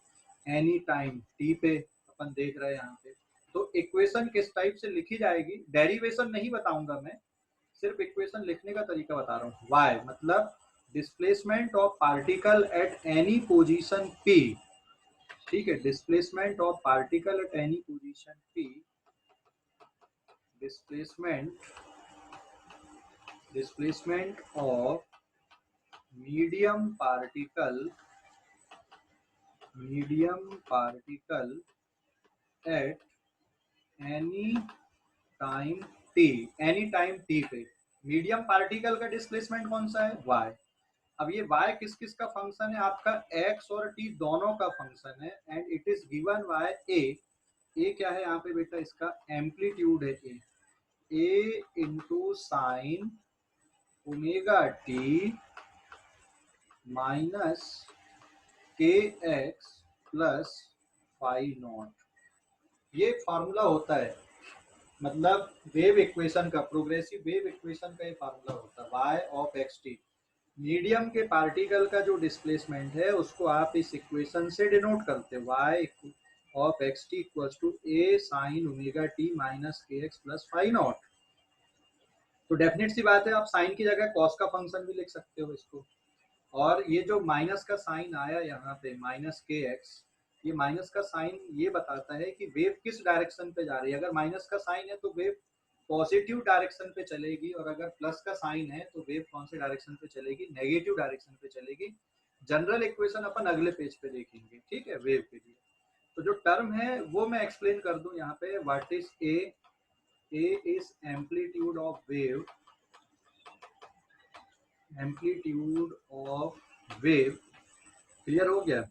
एनी टाइम टी पे अपन देख रहे हैं यहाँ पे। तो इक्वेशन किस टाइप से लिखी जाएगी, डेरिवेशन नहीं बताऊंगा मैं, सिर्फ इक्वेशन लिखने का तरीका बता रहा हूँ। वाई मतलब displacement of particle at any position p। ठीक है, displacement of particle at any position p, displacement of medium particle at any time T, any time T पे। मीडियम पार्टिकल का डिस्प्लेसमेंट कौन सा है? y। अब ये y किस किस का फंक्शन है? आपका x और t दोनों का फंक्शन है। And it is given by a क्या है यहाँ पे बेटा? इसका एम्पलीट्यूड है a into sine omega T minus K X plus phi not. ये फॉर्मूला होता है, मतलब वेव इक्वेशन का, प्रोग्रेसिव वेव इक्वेशन का ये फार्मूला होता है, y of X T. Medium के पार्टिकल का जो डिस्प्लेसमेंट है उसको आप इस इक्वेशन से डिनोट करते हैं, y of X T equals to a sine omega T minus K X plus phi naught. तो डेफिनेट सी बात है, आप साइन की जगह कॉस का फंक्शन भी लिख सकते हो इसको। और ये जो माइनस का साइन आया यहाँ पे माइनस के एक्स, ये माइनस का साइन ये बताता है कि वेव किस डायरेक्शन पे जा रही है। अगर माइनस का साइन है तो वेव पॉजिटिव डायरेक्शन पे चलेगी, और अगर प्लस का साइन है तो वेव कौन से डायरेक्शन पे चलेगी? नेगेटिव डायरेक्शन पे चलेगी। जनरल इक्वेशन अपन अगले पेज पे देखेंगे, ठीक है, वेव के लिए। तो जो टर्म है वो मैं एक्सप्लेन कर दूं यहाँ पे। What is a is amplitude of wave, amplitude of wave, clear हो गया।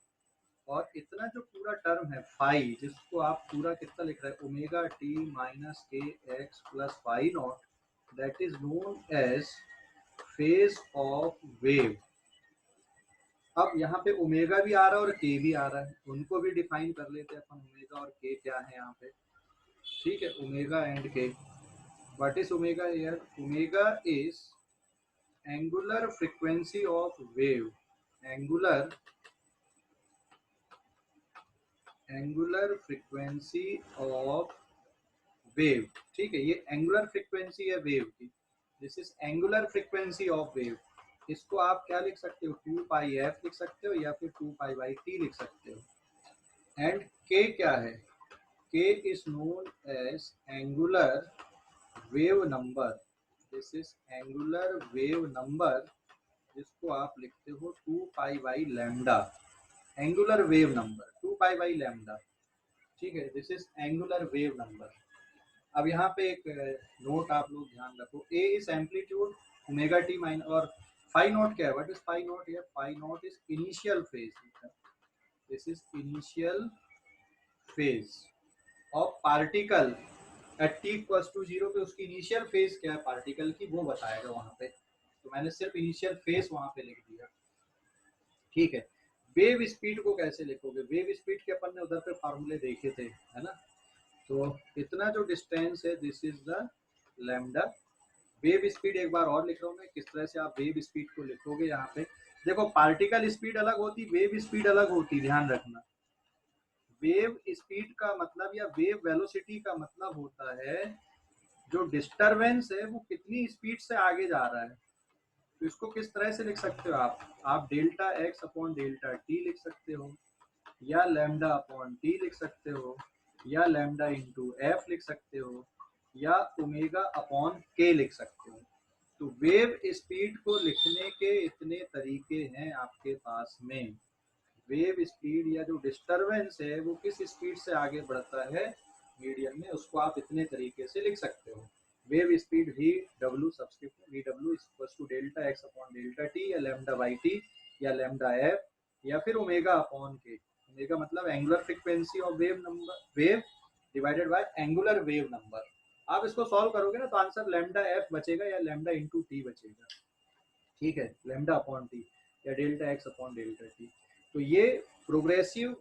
और इतना जो पूरा टर्म है फाई, जिसको आप पूरा कितना लिख रहे हैं? Omega T minus K X plus phi naught, that is known as phase of wave. अब यहाँ पे ओमेगा भी आ रहा है और के भी आ रहा है, उनको भी डिफाइन कर लेते हैं अपन। ओमेगा और के क्या है यहाँ पे, ठीक है, ओमेगा एंड के। What is omega here? Omega is angular frequency of wave, angular frequency of wave, ठीक है। ये एंगुलर फ्रीक्वेंसी है वेव की, this is angular frequency of wave. इसको आप क्या लिख सकते हो? 2 पाई एफ लिख सकते हो या फिर 2 पाई बाई टी लिख सकते हो। एंड के क्या है? K is known as angular wave number, this is angular wave number, जिसको आप लिखते हो 2 pi by lambda. Angular wave number 2 pi by lambda, ठीक है, this is angular wave number. अब यहाँ पे एक नोट आप लोग ध्यान रखो, A is amplitude omega t minus, और फाई नॉट क्या है? What is phi naught? Here phi naught is initial phase, this is initial phase of particle at T equals to 0 पे। उसकी इनिशियल फेज क्या है पार्टिकल की, वो बताएगा वहां पे। तो मैंने सिर्फ इनिशियल फेज वहां पे लिख दिया, ठीक है। वेव स्पीड को कैसे लिखोगे? वेव स्पीड के अपन ने उधर पे फार्मूले देखे थे, है ना। तो इतना जो डिस्टेंस है, this is the lambda. Wave speed एक बार और लिख रहा हूँ मैं, किस तरह से आप वेव स्पीड को लिखोगे। यहाँ पे देखो, पार्टिकल स्पीड अलग होती, वेव स्पीड अलग होती, ध्यान रखना। वेव स्पीड का मतलब या वेव वेलोसिटी का मतलब होता है जो डिस्टरबेंस है वो कितनी स्पीड से आगे जा रहा है। तो इसको किस तरह से लिख सकते हो आप delta X upon delta T लिख सकते हो, या लैम्डा अपॉन टी लिख सकते हो, या लैम्डा इंटू एफ लिख सकते हो, या ओमेगा अपॉन के लिख सकते हो। तो वेव स्पीड को लिखने के इतने तरीके हैं आपके पास में। वेव स्पीड या जो डिस्टरबेंस है वो किस स्पीड से आगे बढ़ता है मीडियम में, उसको आप इतने तरीके से लिख सकते हो। Wave speed V W, subscript V W equals to delta X upon delta T, या लैम्डा बाई टी, या लैम्डा एफ, या फिर ओमेगा अपॉन के। ओमेगा मतलब angular frequency of wave number, wave divided by angular wave number. आप इसको सॉल्व करोगे ना तो आंसर लैम्डा एफ बचेगा या लैम्डा इंटू टी बचेगा, ठीक है, लैम्डा अपॉन टी या delta X upon delta T. तो ये progressive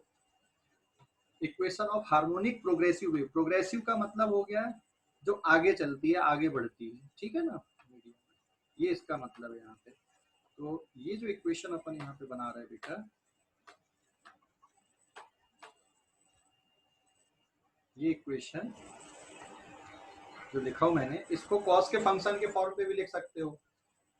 equation of harmonic progressive wave. Progressive का मतलब हो गया जो आगे चलती है, आगे बढ़ती है, ठीक है ना, ये इसका मतलब है यहाँ पे। तो ये जो इक्वेशन अपन यहाँ पे बना रहे हैं बेटा, ये इक्वेशन जो लिखा हूं मैंने, इसको कॉस के फंक्शन के फॉर्म पे भी लिख सकते हो।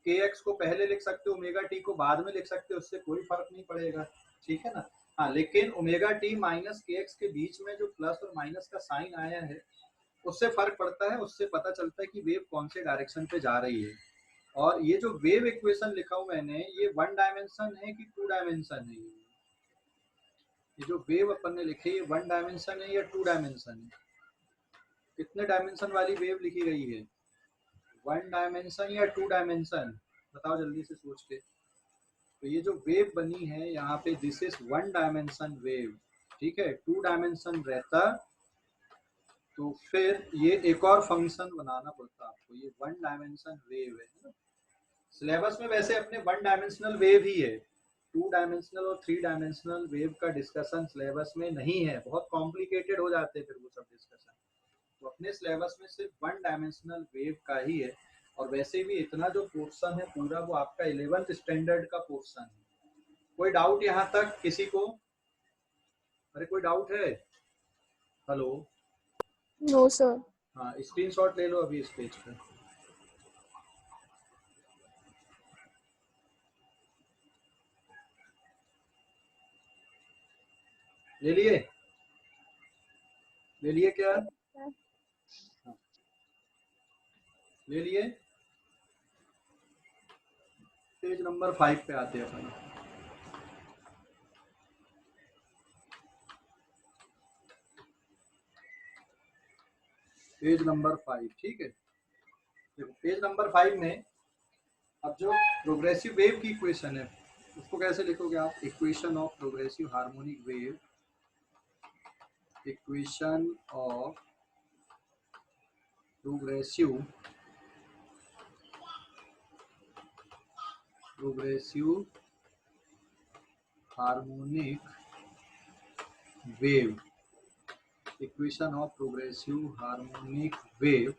के एक्स को पहले लिख सकते हो, ओमेगा टी को बाद में लिख सकते हो, उससे कोई फर्क नहीं पड़ेगा, ठीक है ना। हाँ, लेकिन omega T minus K x के बीच में जो प्लस और माइनस का साइन आया है उससे फर्क पड़ता है, उससे पता चलता है कि वेव कौन से डायरेक्शन पे जा रही है। और ये जो वेव इक्वेशन लिखा हूं मैंने, ये 1 डायमेंशन है कि 2 डायमेंशन है? ये जो वेव अपन ने लिखी है 1 डायमेंशन है या 2 डायमेंशन है? कितने डायमेंशन वाली वेव लिखी गई है? 1 डायमेंशन या 2 डायमेंशन? बताओ जल्दी से सोच के। तो ये जो वेव बनी है यहाँ पे, दिस इज 1 डायमेंशन वेव, ठीक है। 2 डायमेंशन रहता तो फिर ये एक और फंक्शन बनाना पड़ता आपको। ये 1 डायमेंशन वेव है ना। सिलेबस में वैसे अपने 1 डायमेंशनल वेव ही है, 2 डायमेंशनल और 3 डायमेंशनल वेव का डिस्कशन सिलेबस में नहीं है, बहुत कॉम्प्लिकेटेड हो जाते हैं फिर वो सब डिस्कशन। तो अपने सिलेबस में सिर्फ 1 डायमेंशनल वेव का ही है। और वैसे भी इतना जो पोर्शन है पूरा वो आपका 11th स्टैंडर्ड का पोर्शन है। कोई डाउट यहाँ तक किसी को? अरे कोई डाउट है? हेलो? No sir. हाँ, स्क्रीनशॉट ले लो अभी इस पेज पे। ले लिए? ले लिए क्या? हाँ, ले लिए? पेज नंबर 5 पे आते हैं अपन। पेज नंबर 5, ठीक है। देखो पेज नंबर 5 में अब जो प्रोग्रेसिव वेव की इक्वेशन है उसको कैसे लिखोगे आप? Equation of progressive harmonic wave, equation of progressive harmonic wave, equation of progressive harmonic wave,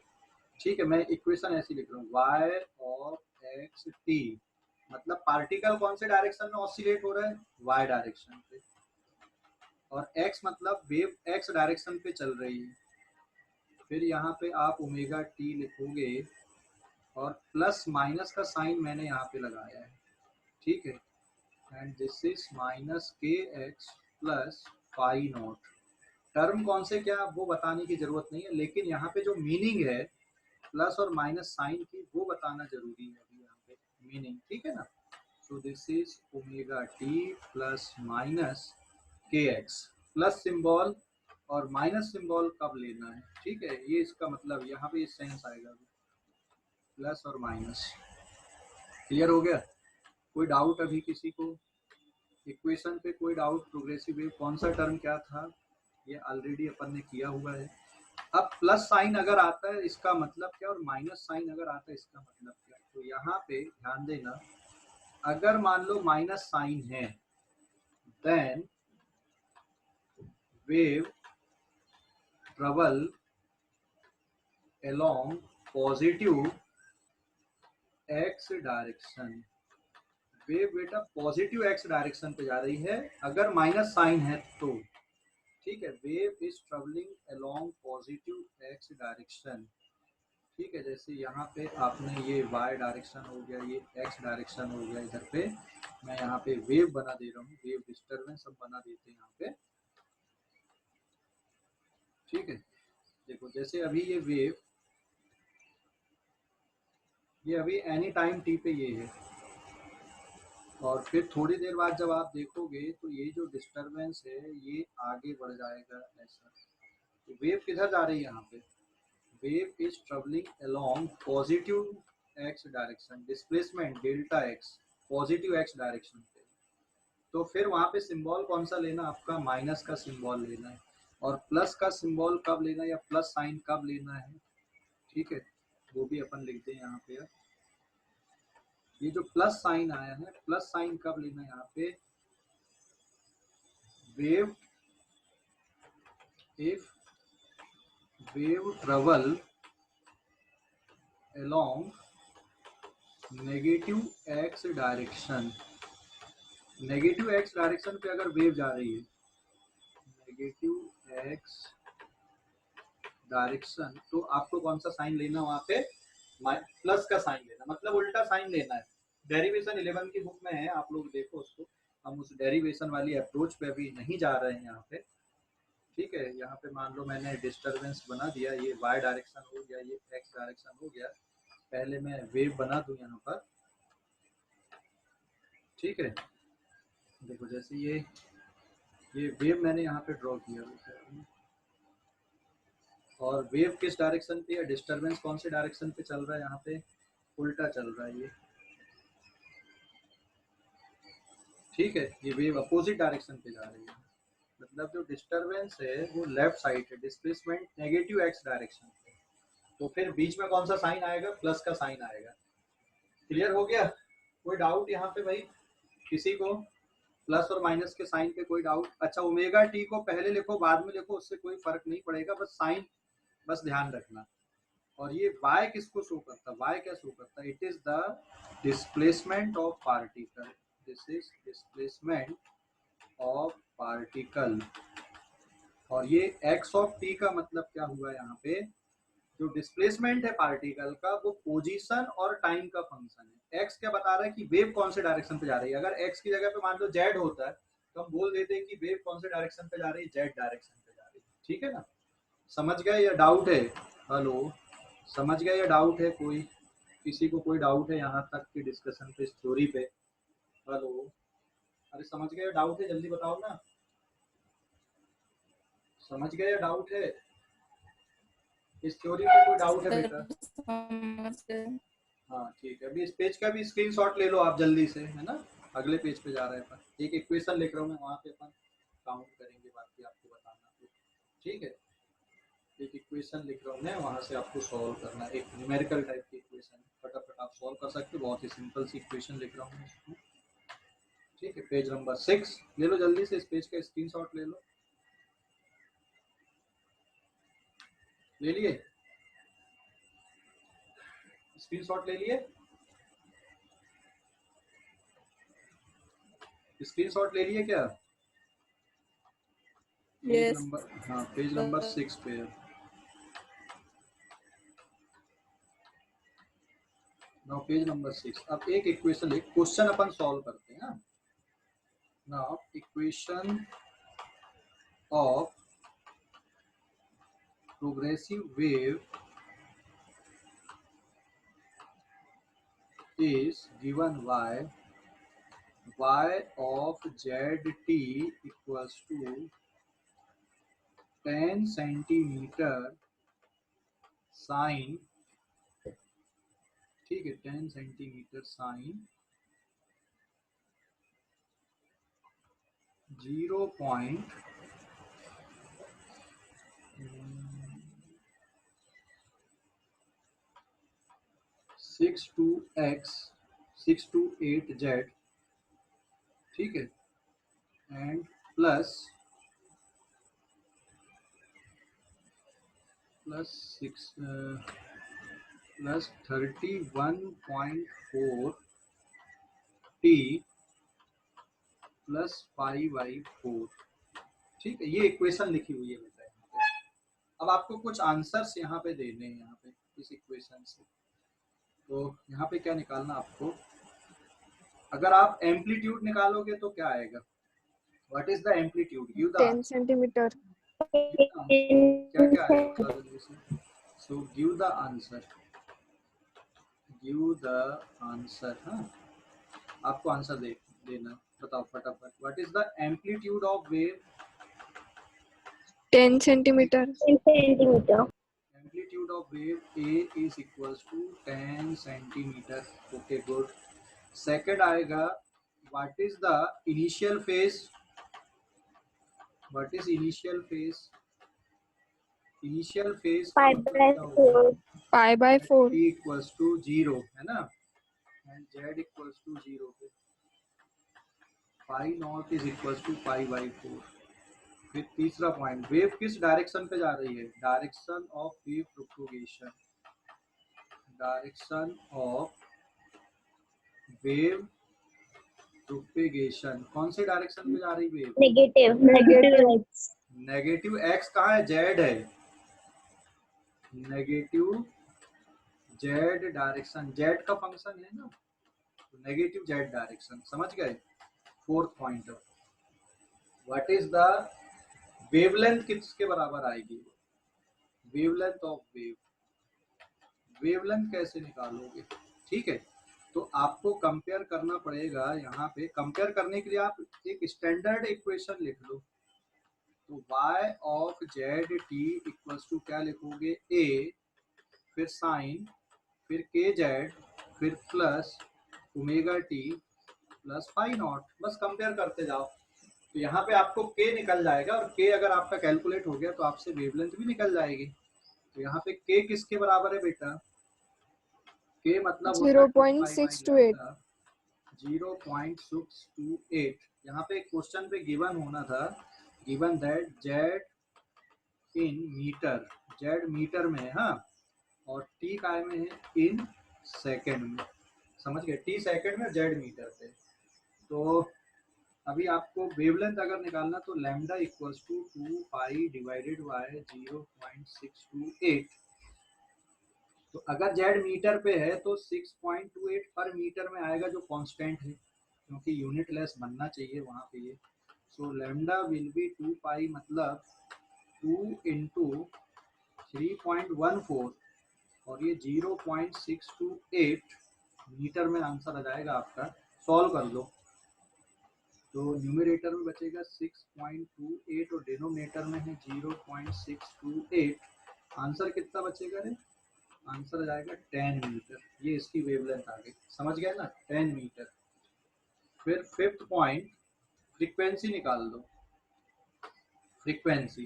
ठीक है। मैं इक्वेशन ऐसी लिख रहा हूँ, y ऑफ एक्स टी, मतलब पार्टिकल कौन से डायरेक्शन में ऑसिलेट हो रहा है? y डायरेक्शन पे। और x मतलब वेव x डायरेक्शन पे चल रही है। फिर यहाँ पे आप ओमेगा टी लिखोगे और प्लस माइनस का साइन मैंने यहाँ पे लगाया है, ठीक है। And this is minus K X plus pi not. Term कौन से क्या वो बताने की जरूरत नहीं है, लेकिन यहाँ पे जो मीनिंग है प्लस और माइनस साइन की वो बताना जरूरी है अभी यहाँ पे मीनिंग, ठीक है ना। So this is omega T plus minus K X, plus symbol और माइनस सिंबल कब लेना है, ठीक है। ये इसका मतलब यहाँ पे सेंस आएगा, प्लस और माइनस। क्लियर हो गया? कोई डाउट अभी किसी को इक्वेशन पे? कोई डाउट? प्रोग्रेसिव वेव कौन सा टर्म क्या था, ये ऑलरेडी अपन ने किया हुआ है। अब प्लस साइन अगर आता है इसका मतलब क्या, और माइनस साइन अगर आता है इसका मतलब क्या? तो यहाँ पे ध्यान देना, अगर मान लो माइनस साइन है then wave travel along positive X direction. Wave बेटा पॉजिटिव एक्स डायरेक्शन पे जा रही है अगर माइनस साइन है तो, ठीक है। Wave is travelling along positive X direction, ठीक है। जैसे यहाँ पे आपने ये y डायरेक्शन हो गया, ये x डायरेक्शन हो गया, इधर पे मैं यहाँ पे वेव बना दे रहा हूँ, वेव डिस्टर्बेंस सब बना देते हैं यहाँ पे, ठीक है। देखो जैसे अभी ये वेव, ये अभी एनी टाइम t पे ये है, और फिर थोड़ी देर बाद जब आप देखोगे तो ये जो डिस्टर्बेंस है ये आगे बढ़ जाएगा ऐसा। तो वेव किधर जा रही है यहाँ पे? Wave is travelling along positive X direction, displacement delta x positive X direction पे। तो फिर वहाँ पे सिंबल कौन सा लेना आपका? माइनस का सिंबल लेना है। और प्लस का सिंबल कब लेना है या प्लस साइन कब लेना है, ठीक है, वो भी अपन लिखते हैं यहाँ पे। ये जो प्लस साइन आया है, प्लस साइन कब लेना है यहाँ पे? Wave if wave travel along negative x direction, negative x direction पे अगर वेव जा रही है, नेगेटिव एक्स डायरेक्शन, तो आपको कौन सा साइन लेना वहां पे? प्लस का साइन लेना, मतलब उल्टा साइन लेना है। डेरिवेशन 11 की बुक में है, आप लोग देखो उसको। हम उस डेरिवेशन वाली अप्रोच पे अभी नहीं जा रहे हैं यहाँ पे, ठीक है। यहाँ पे मान लो मैंने डिस्टर्बेंस बना दिया, ये y डायरेक्शन हो गया, ये x डायरेक्शन हो गया, पहले मैं वेव बना दूं यहाँ पर, ठीक है। देखो जैसे ये वेव मैंने यहाँ पे ड्रॉ किया, और वेव किस डायरेक्शन पे है, डिस्टरबेंस कौन से डायरेक्शन पे चल रहा है, यहाँ पे उल्टा चल रहा है ये, ठीक है। ये वेव अपोजिट डायरेक्शन पे जा रही है, मतलब जो डिस्टरबेंस है वो लेफ्ट साइड है, डिस्प्लेसमेंट नेगेटिव एक्स डायरेक्शन पे, तो फिर बीच में कौन सा साइन आएगा, प्लस का साइन आएगा। क्लियर हो गया? कोई डाउट यहाँ पे भाई किसी को? प्लस और माइनस के साइन पे कोई डाउट? अच्छा, ओमेगा टी को पहले लिखो बाद में लिखो, उससे कोई फर्क नहीं पड़ेगा, बस साइन बस ध्यान रखना। और ये y किसको शो करता है, y क्या शो करता है, it is the displacement of particle, this is displacement of particle. और ये x ऑफ t का मतलब क्या हुआ यहाँ पे, जो डिस्प्लेसमेंट है पार्टिकल का वो पोजीशन और टाइम का फंक्शन है। x क्या बता रहा है कि वेव कौन से डायरेक्शन पे जा रही है। अगर x की जगह पे मान लो z होता है तो हम बोल देते हैं कि वेव कौन से डायरेक्शन पे जा रही है, z डायरेक्शन पे जा रही है, ठीक है ना। समझ गए या डाउट है? हेलो, समझ गए या डाउट है? कोई किसी को कोई डाउट है यहाँ तक की डिस्कशन पे, इस थ्योरी पे? हेलो, अरे समझ गए या डाउट है, जल्दी बताओ ना। समझ गए या डाउट है? इस थ्योरी पे कोई डाउट है बेटा? हाँ ठीक है, अभी इस पेज का भी स्क्रीनशॉट ले लो आप जल्दी से, है ना। अगले पेज पे जा रहे हैं अपन, एक इक्वेशन लिख रहा हूँ मैं, वहाँ पे अपन काउंट करेंगे, बाकी आपको बताना, ठीक है। एक इक्वेशन लिख रहा हूँ मैं, वहाँ से आपको सॉल्व करना है, एक न्यूमेरिकल टाइप की इक्वेशन, फटाफट आप सॉल्व कर सकते हो, बहुत ही सिंपल सी इक्वेशन लिख रहा हूँ मैं, ठीक है। पेज नंबर 6 ले लो जल्दी से, इस पेज का स्क्रीनशॉट ले लो। ले लिए? स्क्रीनशॉट ले लिए? स्क्रीनशॉट ले लिए क्या? Page Yes. नंबर, हाँ पेज नंबर 6 पे है। नाउ पेज नंबर 6, अब एक इक्वेशन, एक क्वेश्चन अपन सॉल्व करते हैं। Now equation of progressive wave is given y of zt equals to 10 centimeter sin, ठीक है, 10 सेंटीमीटर साइन 0.62x628z, ठीक है, एंड प्लस 31.4 t प्लस 5/4, ठीक है। ये इक्वेशन लिखी हुई है बेटा यहाँ पे। अब आपको कुछ आंसर्स यहाँ पे देने हैं, यहाँ पे इस इक्वेशन से, तो यहाँ पे क्या निकालना आपको, अगर आप एम्पलीट्यूड निकालोगे तो क्या आएगा, what is the amplitude, give the 10 centimeter. क्या क्या आएगा बता जल्दी से। So give the answer, give the answer, हाँ आपको आंसर देना, बताओ फटाफट, what is the amplitude of wave, 10 centimeter. 10 centimeter. amplitude of wave A is equals to 10 centimeter. Okay, good. Second आएगा, what is the initial phase, what is initial phase, initial phase Pi by 4. Pi by 4. t equals to 0 है ना, and z equals to 0 पे phi naught is equals to pi by 4। फिर तीसरा पॉइंट, वेव किस डायरेक्शन पे जा रही है, direction of wave propagation, direction of wave propagation, कौन से डायरेक्शन पे जा रही wave, Negative. Negative x. Negative x कहाँ है, जेड है, नेगेटिव जेड डायरेक्शन, जेड का फंक्शन है ना, तो नेगेटिव जेड डायरेक्शन, समझ गए। Fourth point, what is the wavelength किसके बराबर आएगी, वेवलेंथ ऑफ वेव, वेवलेंथ कैसे निकालोगे, ठीक है। तो आपको कंपेयर करना पड़ेगा, यहाँ पे कंपेयर करने के लिए आप एक स्टैंडर्ड इक्वेशन लिख लो। तो y of Z T equals to क्या लिखोगे, a, फिर साइन, फिर के जेड, फिर plus omega T plus phi naught, बस कंपेयर करते जाओ। तो यहाँ पे आपको k निकल जाएगा, और k अगर आपका कैलकुलेट हो गया तो आपसे वेवलेंथ भी निकल जाएगी। तो यहाँ पे k किसके बराबर है बेटा, k मतलब होता है 0.628. 0.628। यहाँ पे क्वेश्चन पे गिवन होना था, given that Z in metre, Z metre में है, हाँ, और टी काय में है, इन सेकेंड में, समझ गए, टी सेकेंड में, जेड मीटर पे। तो अभी आपको वेवलेंथ अगर निकालना तो lambda equals to 2 pi divided by 0.628। तो अगर जेड मीटर पे है तो 6.28 पर मीटर में आएगा, जो कांस्टेंट है, क्योंकि यूनिट लेस बनना चाहिए वहाँ पे ये। सो लैम्डा विल बी 2 पाई, मतलब 2 इंटू 3.14, और ये 0.628 मीटर में आंसर आ जाएगा आपका। सॉल्व कर लो तो न्यूमरेटर में बचेगा 6.28 और डिनोमिनेटर में है 0.628। आंसर कितना बचेगा रे, आंसर आ जाएगा 10 मीटर। ये इसकी वेवलेंथ आ गई, समझ गए ना, 10 मीटर। फिर फिफ्थ पॉइंट, फ्रीक्वेंसी निकाल दो। फ्रीक्वेंसी,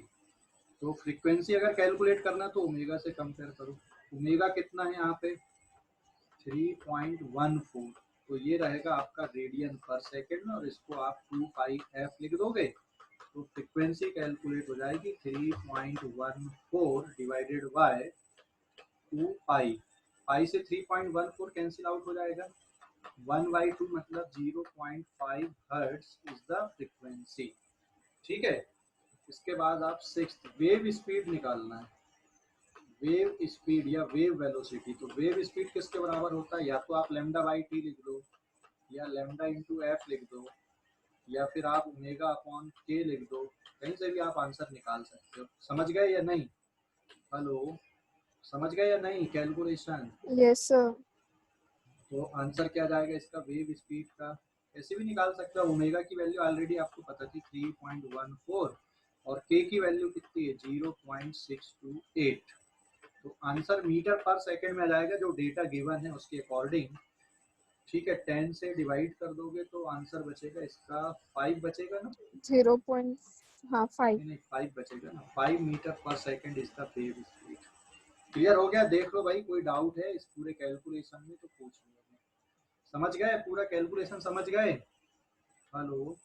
तो फ्रीक्वेंसी अगर कैलकुलेट करना तो ओमेगा से कंपेयर करो। ओमेगा कितना है यहाँ पे, 3.14, तो ये रहेगा आपका रेडियन पर सेकेंड में, और इसको आप 2 पाई एफ लिख दोगे तो फ्रीक्वेंसी कैलकुलेट हो जाएगी 3.14 डिवाइडेड बाय 2 पाई। पाई से 3.14 कैंसिल आउट हो जाएगा, 1/2 मतलब 0.5 हर्ट्ज इज द फ्रीक्वेंसी, ठीक है। इसके बाद आप सिक्स्थ, वेव स्पीड निकालना है। वेव स्पीड या वेव वेलोसिटी, तो वेव स्पीड किसके बराबर होता है, या तो आप लैम्डा बाई टी लिख दो, या लैम्डा इंटू एफ लिख दो, या फिर आप ओमेगा अपॉन के लिख दो, कहीं से भी आप आंसर निकाल सकते हो। समझ गए या नहीं, हेलो, समझ गए या नहीं कैलकुलेशन। Yes, sir. तो आंसर क्या जाएगा इसका, वेव स्पीड का ऐसे भी निकाल सकते हो। ओमेगा की वैल्यू ऑलरेडी आपको पता थी 3.14, और के की वैल्यू कितनी है 0.628। तो आंसर मीटर पर सेकंड में आ जाएगा, जो डेटा गिवन है उसके अकॉर्डिंग, ठीक है। 10 से डिवाइड कर दोगे तो आंसर बचेगा इसका 5 बचेगा ना, 0.5. नहीं 5 बचेगा ना, 5 मीटर पर second is the wave speed. Clear हो गया, देख लो भाई, कोई डाउट है इस पूरे कैलकुलेशन में तो पूछ लो। समझ गए, पूरा कैलकुलेशन समझ गए, हेलो।